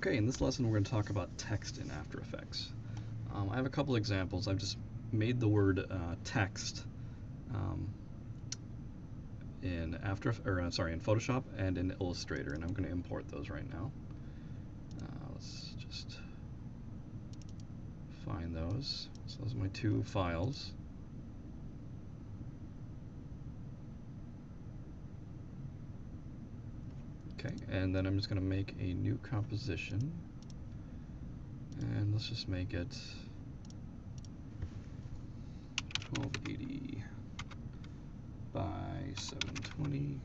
Okay, in this lesson we're going to talk about text in After Effects. I have a couple examples. I've just made the word text in Photoshop and in Illustrator, and I'm going to import those right now. Let's just find those. So those are my two files. Okay, and then I'm just going to make a new composition, and let's just make it 1280 by 720,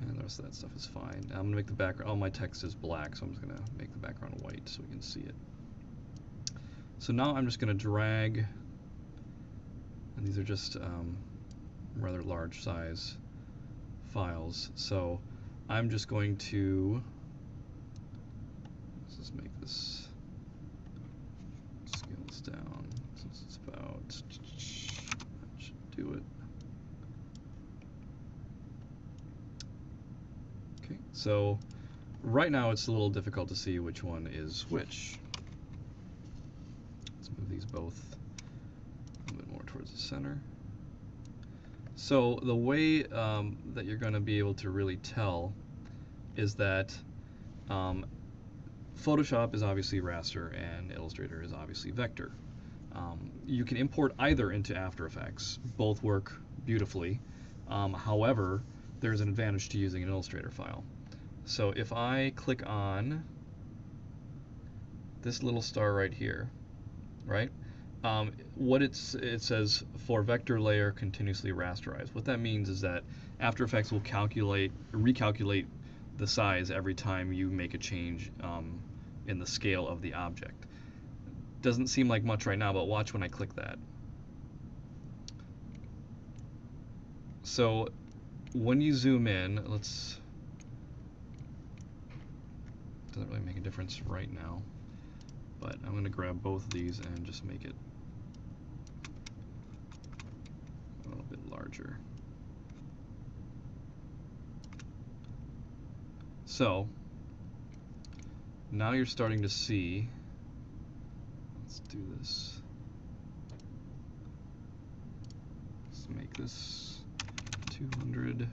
and the rest of that stuff is fine. Now I'm going to make the background, all my text is black, so I'm just going to make the background white so we can see it. So now I'm just going to drag, and these are just rather large size files, so I'm just going to, let's just make this, scale this down since it's about, that should do it. Okay, so right now it's a little difficult to see which one is which. Let's move these both a little bit more towards the center. So the way that you're going to be able to really tell is that Photoshop is obviously raster and Illustrator is obviously vector. You can import either into After Effects. Both work beautifully. However, there's an advantage to using an Illustrator file. So if I click on this little star right here, right? It says for vector layer continuously rasterize. What that means is that After Effects will recalculate the size every time you make a change in the scale of the object. Doesn't seem like much right now, but watch when I click that. So when you zoom in, doesn't really make a difference right now, but I'm going to grab both of these and just make it a little bit larger. So now you're starting to see, let's do this. Let's make this 200 and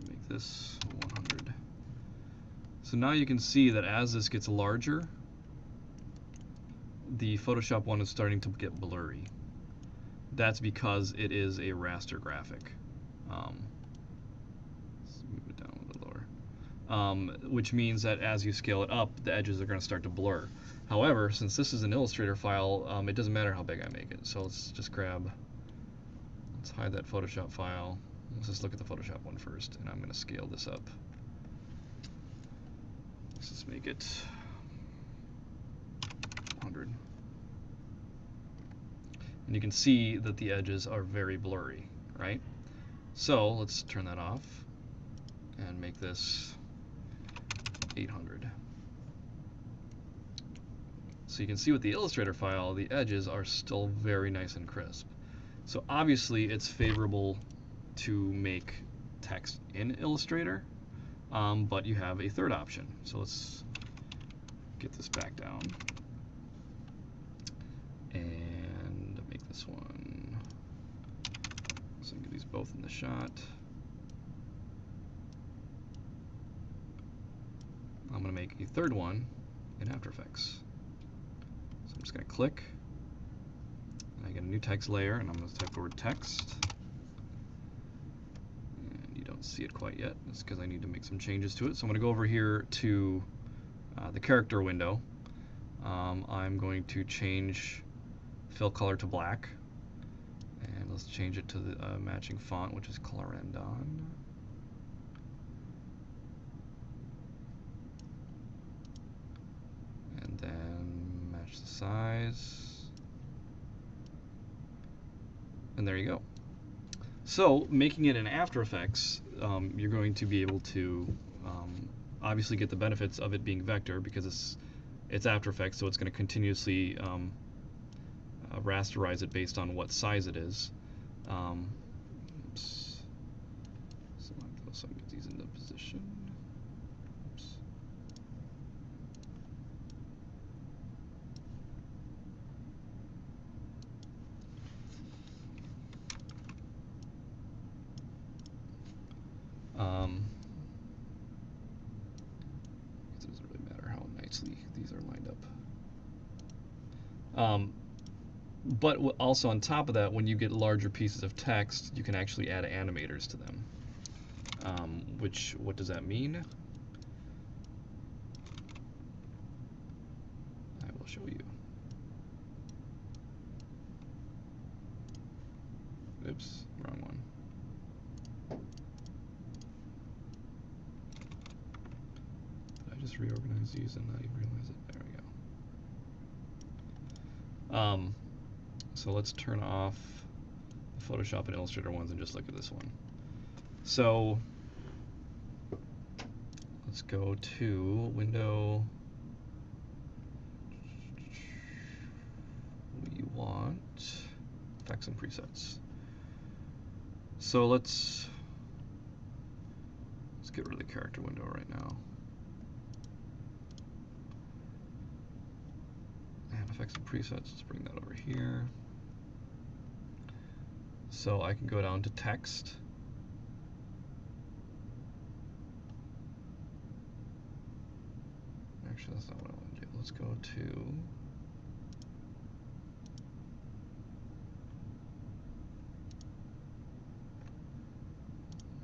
make this 100. So now you can see that as this gets larger, the Photoshop one is starting to get blurry. That's because it is a raster graphic. Let's move it down a little lower. Which means that as you scale it up, the edges are going to start to blur. However, since this is an Illustrator file, it doesn't matter how big I make it. So let's just let's hide that Photoshop file. Let's just look at the Photoshop one first, and I'm going to scale this up. Let's just make it 100. And you can see that the edges are very blurry, right? So let's turn that off and make this 800. So you can see with the Illustrator file, the edges are still very nice and crisp. So obviously it's favorable to make text in Illustrator, but you have a third option. So let's get this back down and make this one, so I can get these both in the shot. I'm going to make a third one in After Effects. So I'm just going to click, and I get a new text layer, and I'm going to type the word text. And you don't see it quite yet. That's because I need to make some changes to it. So I'm going to go over here to the character window. I'm going to change fill color to black, and let's change it to the matching font, which is Clarendon. And then match the size, and there you go. So making it in After Effects, you're going to be able to obviously get the benefits of it being vector because it's After Effects, so it's going to continuously rasterize it based on what size it is. Oops. Select those so I can get these into position. Oops. nicely these are lined up. But also on top of that, when you get larger pieces of text, you can actually add animators to them. What does that mean? I will show you. Oops, wrong one. Did I just reorganize these and not even realize it? There we go. So let's turn off the Photoshop and Illustrator ones and just look at this one. So let's go to Window. We want effects and presets. So let's get rid of the character window right now. And effects and presets, let's bring that over here. So I can go down to text. Actually, that's not what I want to do. Let's go to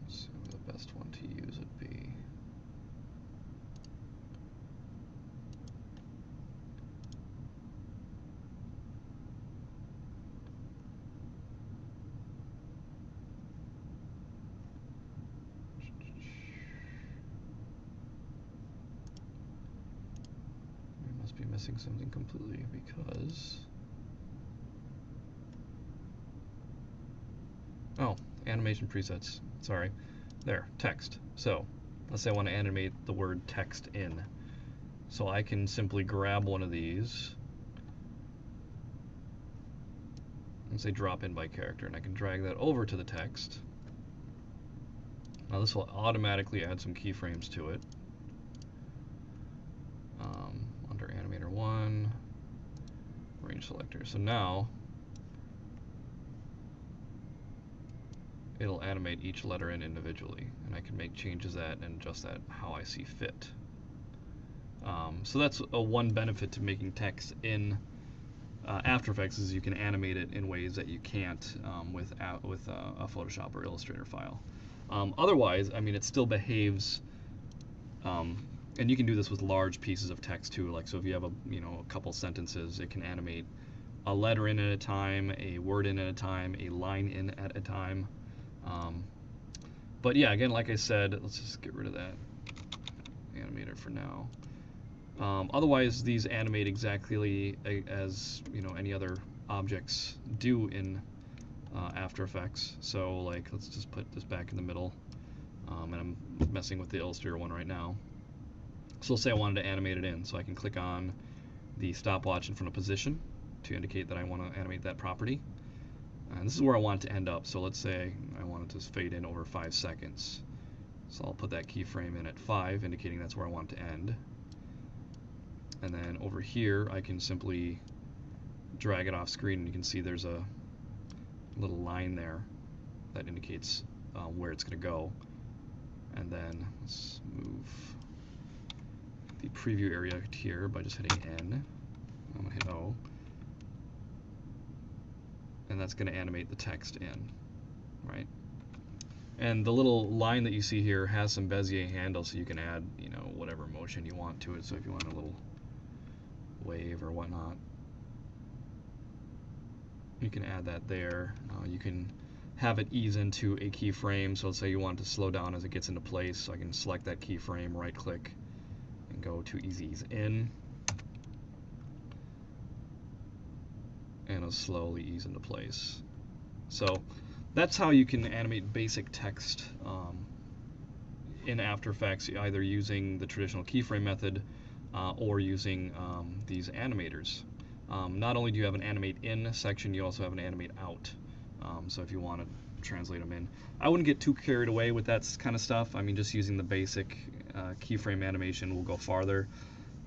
let's see what the best one to use would be. Be missing something completely because animation presets, sorry, there, text. So let's say I want to animate the word text in, so I can simply grab one of these and say drop in by character, and I can drag that over to the text. Now this will automatically add some keyframes to it. Under Animator 1, range selector. So now it'll animate each letter in individually, and I can make changes that and adjust that how I see fit. So that's one benefit to making text in After Effects, is you can animate it in ways that you can't with a Photoshop or Illustrator file. Otherwise, I mean, it still behaves. And you can do this with large pieces of text too. Like, so if you have a couple sentences, it can animate a letter in at a time, a word in at a time, a line in at a time. But yeah, again, like I said, let's just get rid of that animator for now. Otherwise, these animate exactly as any other objects do in After Effects. So like, let's just put this back in the middle, and I'm messing with the Illustrator one right now. So let's say I wanted to animate it in, so I can click on the stopwatch in front of position to indicate that I want to animate that property. And this is where I want it to end up. So let's say I want it to fade in over 5 seconds. So I'll put that keyframe in at 5, indicating that's where I want it to end. And then over here, I can simply drag it off screen, and you can see there's a little line there that indicates where it's going to go. And then let's move the preview area here by just hitting N. I'm going to hit O. And that's going to animate the text in, right? And the little line that you see here has some Bezier handles, so you can add, whatever motion you want to it. So if you want a little wave or whatnot, you can add that there. You can have it ease into a keyframe. So let's say you want it to slow down as it gets into place. So I can select that keyframe, right click, and go to ease in. And it'll slowly ease into place. So that's how you can animate basic text in After Effects, either using the traditional keyframe method or using these animators. Not only do you have an animate in section, you also have an animate out. So if you want to translate them in, I wouldn't get too carried away with that kind of stuff. I mean, just using the basic keyframe animation will go farther.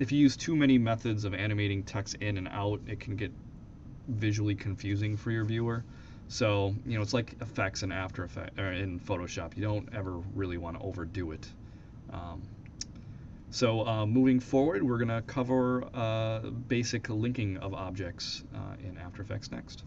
If you use too many methods of animating text in and out, it can get visually confusing for your viewer. So it's like effects in After Effects or in Photoshop. You don't ever really want to overdo it. So moving forward, we're going to cover basic linking of objects in After Effects next.